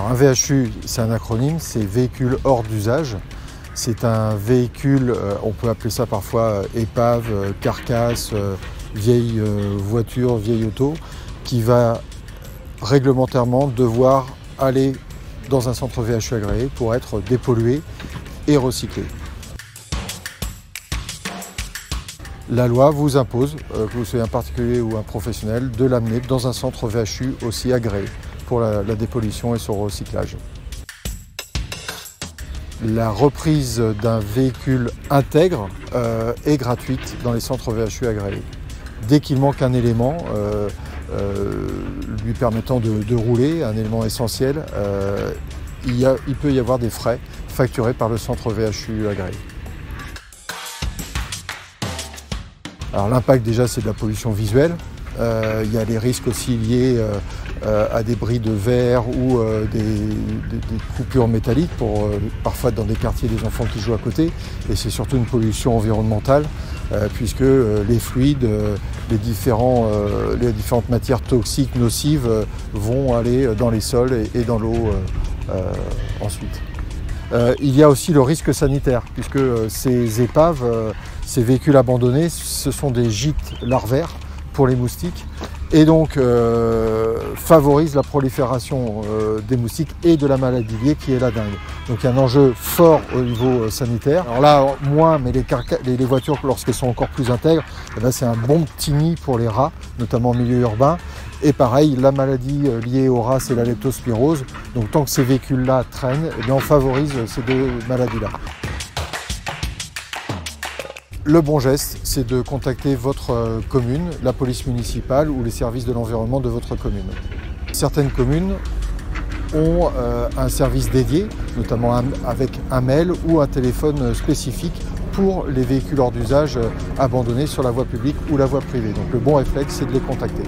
un VHU, c'est un acronyme, c'est véhicule hors d'usage. C'est un véhicule, on peut appeler ça parfois épave, carcasse, vieille voiture, vieille auto, qui va réglementairement devoir aller dans un centre VHU agréé pour être dépollué et recyclé. La loi vous impose, que vous soyez un particulier ou un professionnel, de l'amener dans un centre VHU aussi agréé pour la dépollution et son recyclage. La reprise d'un véhicule intègre est gratuite dans les centres VHU agréés. Dès qu'il manque un élément lui permettant de rouler, un élément essentiel, il peut y avoir des frais facturés par le centre VHU agréé. Alors l'impact déjà c'est de la pollution visuelle. Il y a les risques aussi liés à des bris de verre ou des coupures métalliques parfois dans des quartiers des enfants qui jouent à côté. Et c'est surtout une pollution environnementale puisque les fluides, les différentes matières toxiques nocives vont aller dans les sols et dans l'eau ensuite. Il y a aussi le risque sanitaire puisque ces épaves, ces véhicules abandonnés, ce sont des gîtes larvaires pour les moustiques et donc favorise la prolifération des moustiques et de la maladie liée qui est la dengue. Donc il y a un enjeu fort au niveau sanitaire. Alors là, moins, mais les voitures, lorsqu'elles sont encore plus intègres, c'est un bon petit nid pour les rats, notamment en milieu urbain. Et pareil, la maladie liée aux rats, c'est la leptospirose. Donc tant que ces véhicules-là traînent, on favorise ces deux maladies-là. Le bon geste, c'est de contacter votre commune, la police municipale ou les services de l'environnement de votre commune. Certaines communes ont un service dédié, notamment avec un mail ou un téléphone spécifique pour les véhicules hors d'usage abandonnés sur la voie publique ou la voie privée. Donc le bon réflexe, c'est de les contacter.